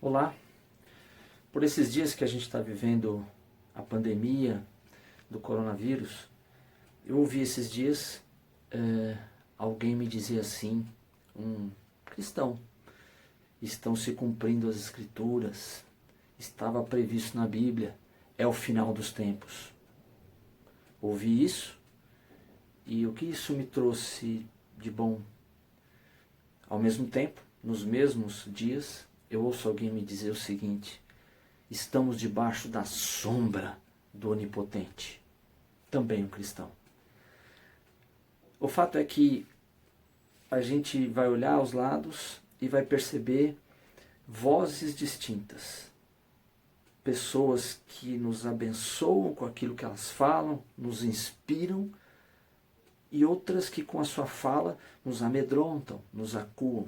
Olá, por esses dias que a gente está vivendo a pandemia do coronavírus, eu ouvi esses dias alguém me dizer assim, um cristão, estão se cumprindo as escrituras, estava previsto na Bíblia, é o final dos tempos. Ouvi isso e o que isso me trouxe de bom? Ao mesmo tempo, nos mesmos dias, eu ouço alguém me dizer o seguinte: estamos debaixo da sombra do Onipotente. Também um cristão. O fato é que a gente vai olhar aos lados e vai perceber vozes distintas. Pessoas que nos abençoam com aquilo que elas falam, nos inspiram, e outras que com a sua fala nos amedrontam, nos acuam.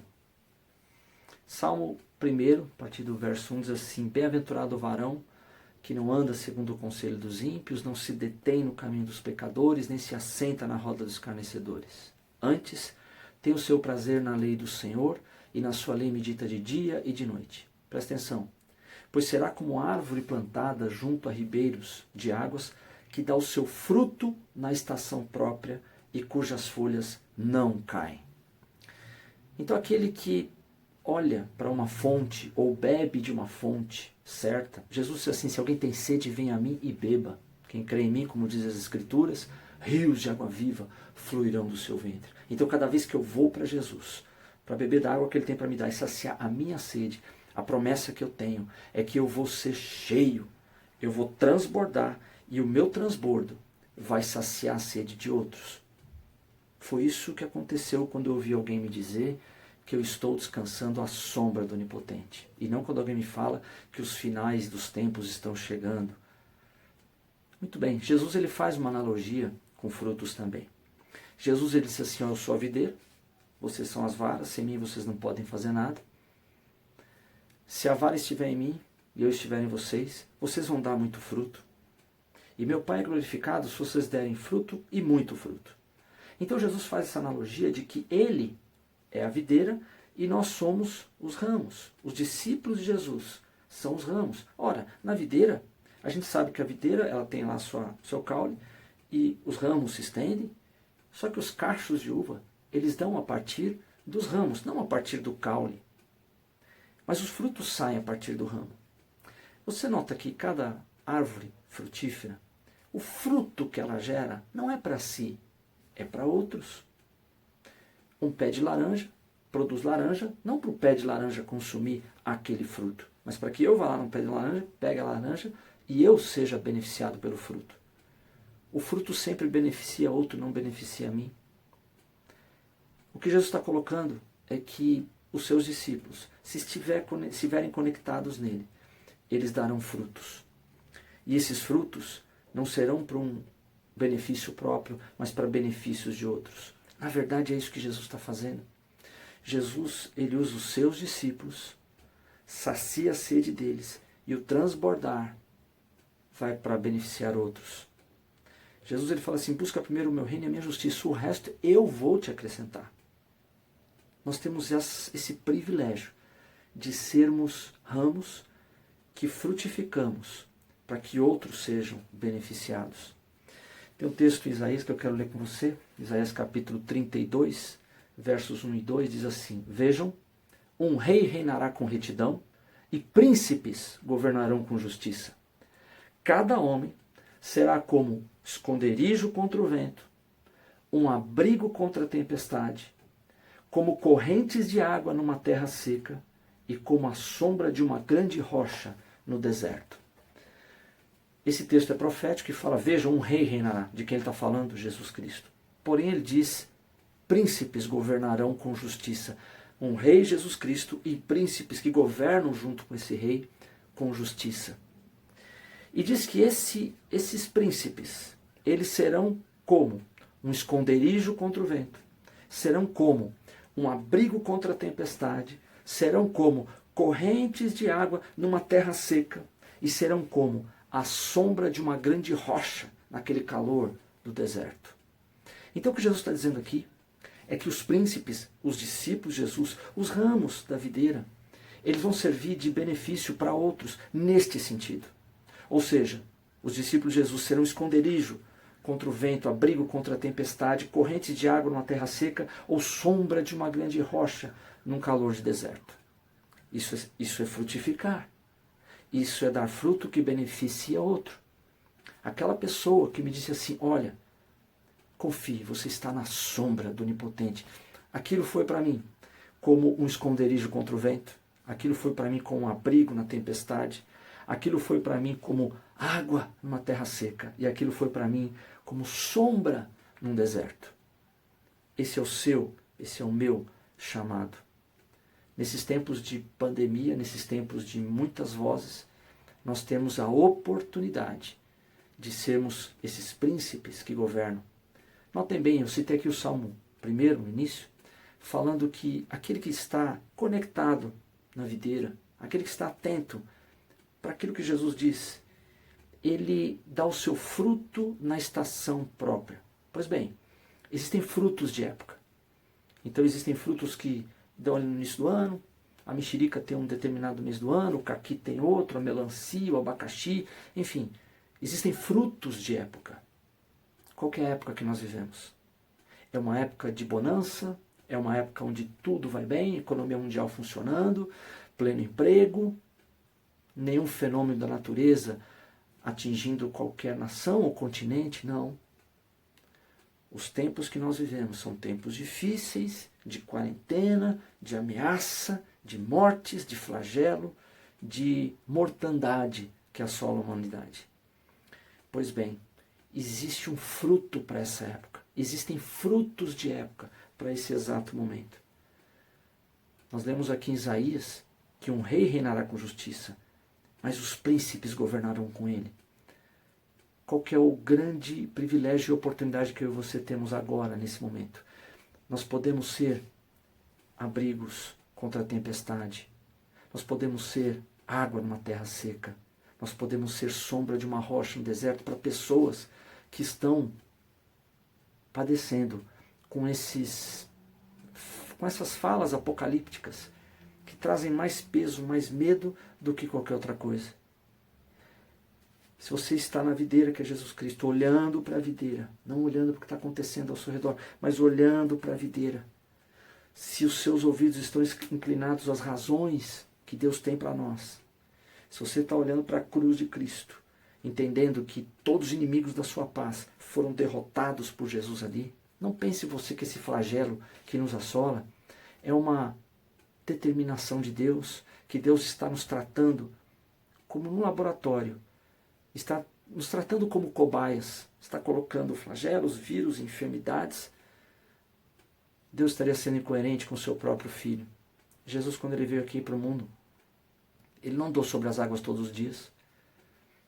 Salmo 1, a partir do verso 1, diz assim: bem-aventurado o varão que não anda segundo o conselho dos ímpios, não se detém no caminho dos pecadores, nem se assenta na roda dos escarnecedores. Antes, tem o seu prazer na lei do Senhor, e na sua lei medita de dia e de noite. Presta atenção. Pois será como árvore plantada junto a ribeiros de águas, que dá o seu fruto na estação própria e cujas folhas não caem. Então aquele que olha para uma fonte ou bebe de uma fonte certa, Jesus disse assim: se alguém tem sede, venha a mim e beba. Quem crê em mim, como diz as Escrituras, rios de água viva fluirão do seu ventre. Então cada vez que eu vou para Jesus, para beber da água que Ele tem para me dar e saciar a minha sede, a promessa que eu tenho é que eu vou ser cheio, eu vou transbordar, e o meu transbordo vai saciar a sede de outros. Foi isso que aconteceu quando eu ouvi alguém me dizer que eu estou descansando à sombra do Onipotente. E não quando alguém me fala que os finais dos tempos estão chegando. Muito bem, Jesus ele faz uma analogia com frutos também. Jesus ele disse assim: eu sou a videira, vocês são as varas, sem mim vocês não podem fazer nada. Se a vara estiver em mim e eu estiver em vocês, vocês vão dar muito fruto. E meu Pai é glorificado se vocês derem fruto e muito fruto. Então Jesus faz essa analogia de que Ele é a videira e nós somos os ramos. Os discípulos de Jesus são os ramos. Ora, na videira, a gente sabe que a videira ela tem lá seu caule e os ramos se estendem, só que os cachos de uva, eles dão a partir dos ramos, não a partir do caule. Mas os frutos saem a partir do ramo. Você nota que cada árvore frutífera, o fruto que ela gera não é para si, é para outros. Um pé de laranja produz laranja, não para o pé de laranja consumir aquele fruto, mas para que eu vá lá no pé de laranja, pegue a laranja e eu seja beneficiado pelo fruto. O fruto sempre beneficia outro, não beneficia a mim. O que Jesus está colocando é que os seus discípulos, se estiverem conectados nele, eles darão frutos. E esses frutos não serão para um benefício próprio, mas para benefícios de outros. Na verdade é isso que Jesus está fazendo. Jesus, ele usa os seus discípulos, sacia a sede deles, e o transbordar vai para beneficiar outros. Jesus ele fala assim: busca primeiro o meu reino e a minha justiça, o resto eu vou te acrescentar. Nós temos esse privilégio de sermos ramos que frutificamos para que outros sejam beneficiados. Tem um texto em Isaías que eu quero ler com você, Isaías capítulo 32, versos 1 e 2, diz assim: vejam, um rei reinará com retidão e príncipes governarão com justiça. Cada homem será como esconderijo contra o vento, um abrigo contra a tempestade, como correntes de água numa terra seca e como a sombra de uma grande rocha no deserto. Esse texto é profético e fala: veja, um rei reinará. De quem ele está falando? Jesus Cristo. Porém ele diz: príncipes governarão com justiça. Um rei, Jesus Cristo, e príncipes que governam junto com esse rei com justiça. E diz que esses príncipes, eles serão como um esconderijo contra o vento, serão como um abrigo contra a tempestade, serão como correntes de água numa terra seca, e serão como a sombra de uma grande rocha naquele calor do deserto. Então o que Jesus está dizendo aqui é que os príncipes, os discípulos de Jesus, os ramos da videira, eles vão servir de benefício para outros neste sentido. Ou seja, os discípulos de Jesus serão esconderijo contra o vento, abrigo contra a tempestade, correntes de água numa terra seca ou sombra de uma grande rocha num calor de deserto. Isso é frutificar. Isso é dar fruto que beneficia outro. Aquela pessoa que me disse assim, olha, confie, você está na sombra do Onipotente. Aquilo foi para mim como um esconderijo contra o vento. Aquilo foi para mim como um abrigo na tempestade. Aquilo foi para mim como água numa terra seca. E aquilo foi para mim como sombra num deserto. Esse é o seu, esse é o meu chamado. Nesses tempos de pandemia, nesses tempos de muitas vozes, nós temos a oportunidade de sermos esses príncipes que governam. Notem bem, eu citei aqui o Salmo 1, no início, falando que aquele que está conectado na videira, aquele que está atento para aquilo que Jesus diz, ele dá o seu fruto na estação própria. Pois bem, existem frutos de época. Então existem frutos que dão ali no início do ano, a mexerica tem um determinado mês do ano, o caqui tem outro, a melancia, o abacaxi, enfim, existem frutos de época. Qual que é a época que nós vivemos? É uma época de bonança, é uma época onde tudo vai bem, economia mundial funcionando, pleno emprego, nenhum fenômeno da natureza atingindo qualquer nação ou continente, não. Os tempos que nós vivemos são tempos difíceis, de quarentena, de ameaça, de mortes, de flagelo, de mortandade que assola a humanidade. Pois bem, existe um fruto para essa época. Existem frutos de época para esse exato momento. Nós lemos aqui em Isaías que um rei reinará com justiça, mas os príncipes governarão com ele. Qual que é o grande privilégio e oportunidade que eu e você temos agora, nesse momento? Nós podemos ser abrigos contra a tempestade. Nós podemos ser água numa terra seca. Nós podemos ser sombra de uma rocha no deserto para pessoas que estão padecendo com essas falas apocalípticas que trazem mais peso, mais medo do que qualquer outra coisa. Se você está na videira que é Jesus Cristo, olhando para a videira, não olhando para o que está acontecendo ao seu redor, mas olhando para a videira, se os seus ouvidos estão inclinados às razões que Deus tem para nós, se você está olhando para a cruz de Cristo, entendendo que todos os inimigos da sua paz foram derrotados por Jesus ali, não pense você que esse flagelo que nos assola é uma determinação de Deus, que Deus está nos tratando como num laboratório, está nos tratando como cobaias, está colocando flagelos, vírus, enfermidades. Deus estaria sendo incoerente com o seu próprio Filho. Jesus, quando ele veio aqui para o mundo, ele não andou sobre as águas todos os dias,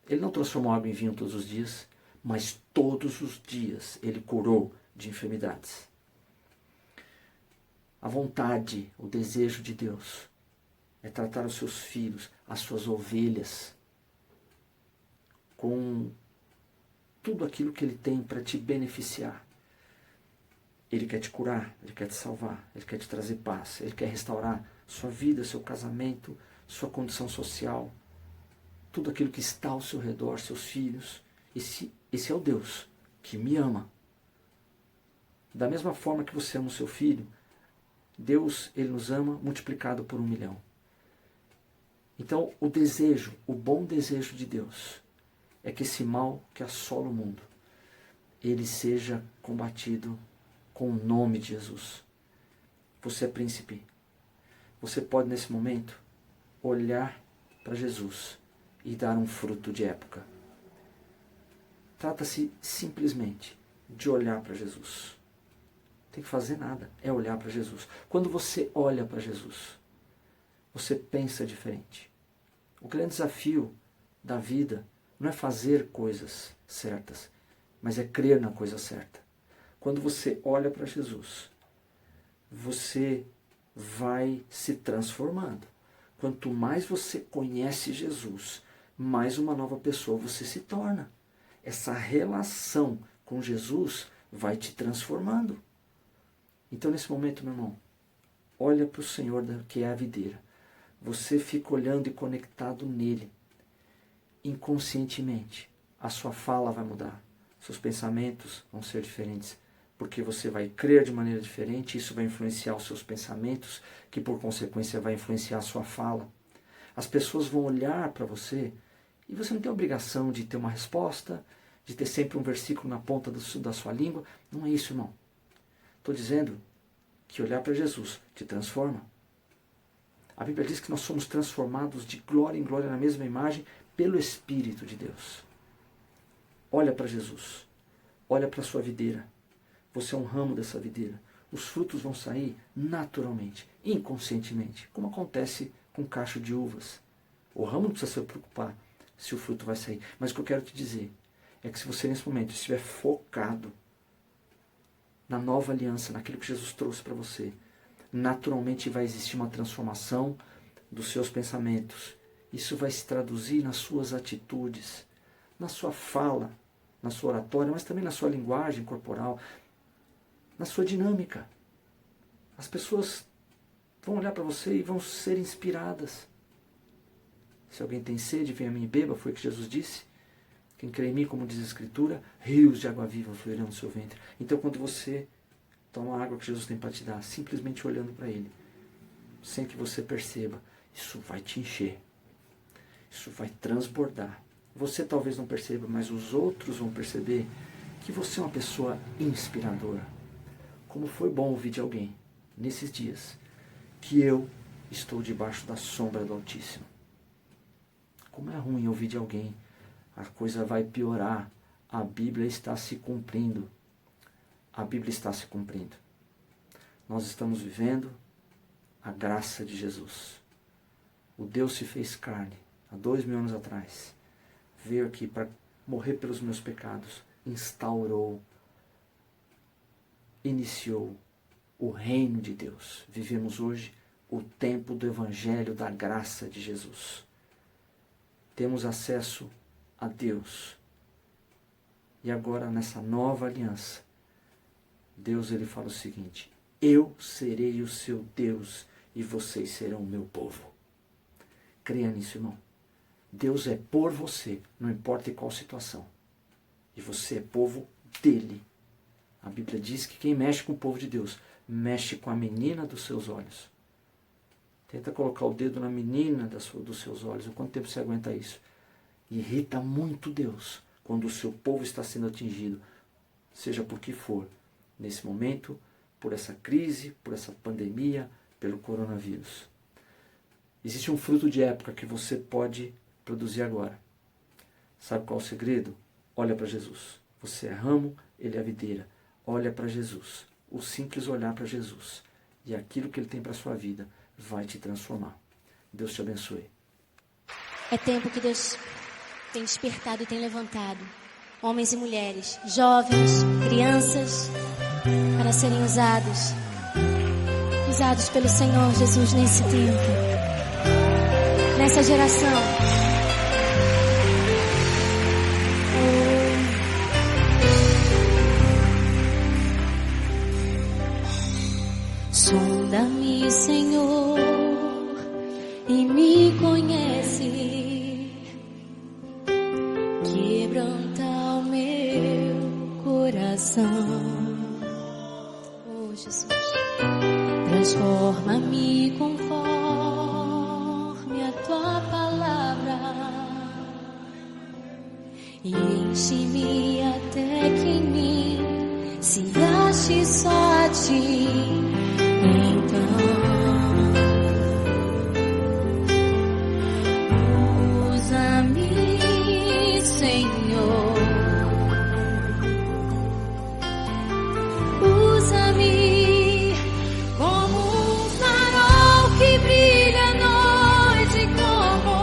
ele não transformou água em vinho todos os dias, mas todos os dias ele curou de enfermidades. A vontade, o desejo de Deus é tratar os seus filhos, as suas ovelhas, com tudo aquilo que ele tem para te beneficiar. Ele quer te curar, ele quer te salvar, ele quer te trazer paz, ele quer restaurar sua vida, seu casamento, sua condição social, tudo aquilo que está ao seu redor, seus filhos. Esse é o Deus que me ama. Da mesma forma que você ama o seu filho, Deus, ele nos ama multiplicado por 1 milhão. Então, o desejo, o bom desejo de Deus é que esse mal que assola o mundo, ele seja combatido com o nome de Jesus. Você é príncipe. Você pode, nesse momento, olhar para Jesus e dar um fruto de época. Trata-se simplesmente de olhar para Jesus. Não tem que fazer nada, é olhar para Jesus. Quando você olha para Jesus, você pensa diferente. O grande desafio da vida não é fazer coisas certas, mas é crer na coisa certa. Quando você olha para Jesus, você vai se transformando. Quanto mais você conhece Jesus, mais uma nova pessoa você se torna. Essa relação com Jesus vai te transformando. Então, nesse momento, meu irmão, olha para o Senhor que é a videira. você fica olhando e conectado nele, inconscientemente, a sua fala vai mudar, seus pensamentos vão ser diferentes, porque você vai crer de maneira diferente, isso vai influenciar os seus pensamentos, que por consequência vai influenciar a sua fala. As pessoas vão olhar para você e você não tem a obrigação de ter uma resposta, de ter sempre um versículo na ponta da sua língua. Não é isso, irmão. Estou dizendo que olhar para Jesus te transforma. A Bíblia diz que nós somos transformados de glória em glória na mesma imagem pelo Espírito de Deus. Olha para Jesus. Olha para a sua videira. Você é um ramo dessa videira. Os frutos vão sair naturalmente, inconscientemente, como acontece com um cacho de uvas. O ramo não precisa se preocupar se o fruto vai sair. Mas o que eu quero te dizer é que se você nesse momento estiver focado na nova aliança, naquilo que Jesus trouxe para você, naturalmente vai existir uma transformação dos seus pensamentos. Isso vai se traduzir nas suas atitudes, na sua fala, na sua oratória, mas também na sua linguagem corporal, na sua dinâmica. As pessoas vão olhar para você e vão ser inspiradas. Se alguém tem sede, venha a mim e beba, foi o que Jesus disse. Quem crê em mim, como diz a Escritura, rios de água viva fluirão do seu ventre. Então quando você toma a água que Jesus tem para te dar, simplesmente olhando para Ele, sem que você perceba, isso vai te encher. Isso vai transbordar. Você talvez não perceba, mas os outros vão perceber que você é uma pessoa inspiradora. Como foi bom ouvir de alguém, nesses dias, que eu estou debaixo da sombra do Altíssimo. Como é ruim ouvir de alguém, a coisa vai piorar, a Bíblia está se cumprindo. A Bíblia está se cumprindo. Nós estamos vivendo a graça de Jesus. O Deus se fez carne, há 2000 anos atrás. Veio aqui para morrer pelos meus pecados, instaurou, iniciou o reino de Deus. Vivemos hoje o tempo do Evangelho da graça de Jesus. Temos acesso a Deus. E agora, nessa nova aliança, Deus ele fala o seguinte: eu serei o seu Deus e vocês serão o meu povo. Creia nisso, irmão. Deus é por você, não importa em qual situação. E você é povo dele. A Bíblia diz que quem mexe com o povo de Deus, mexe com a menina dos seus olhos. Tenta colocar o dedo na menina dos seus olhos. Há quanto tempo você aguenta isso? Irrita muito Deus quando o seu povo está sendo atingido, seja por que for. Nesse momento, por essa crise, por essa pandemia, pelo coronavírus. Existe um fruto de época que você pode produzir agora. Sabe qual é o segredo? Olha para Jesus. Você é ramo, ele é a videira. Olha para Jesus. O simples olhar para Jesus e aquilo que ele tem para a sua vida vai te transformar. Deus te abençoe. É tempo que Deus tem despertado e tem levantado homens e mulheres, jovens, crianças, para serem usados pelo Senhor Jesus nesse tempo, nessa geração. Sonda-me, Senhor, e me conhece. Quebranta o meu coração. Oh, Jesus. Transforma-me conforme a tua palavra e enche-me até que em mim se ache só a ti. Então usa-me, Senhor, usa-me como um farol que brilha à noite, como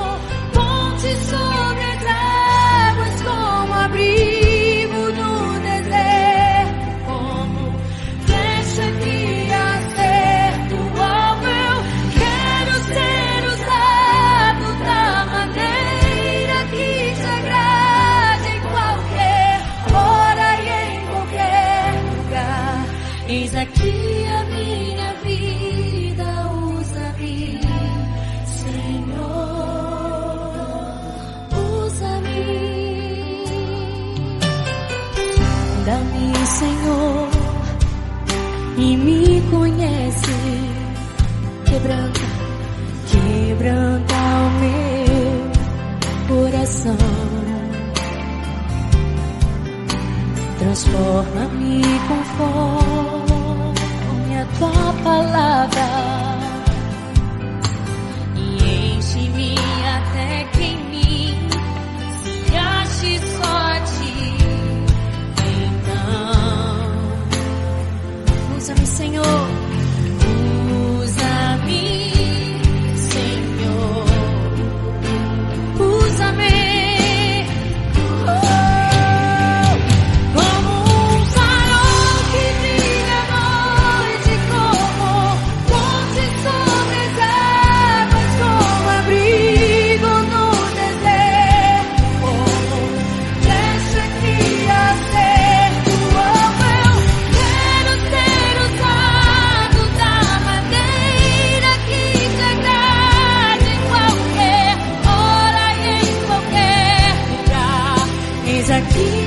ponte sobre as águas, como abrigo no deserto, como flecha que acerta o alvo. Eu quero ser usado da maneira que te agrade. coração. Transforma-me conforme a tua palavra e enche-me até que em mim se ache só a ti. Então, usa-me, Senhor. Usa-me, Senhor. Usa-me. Aqui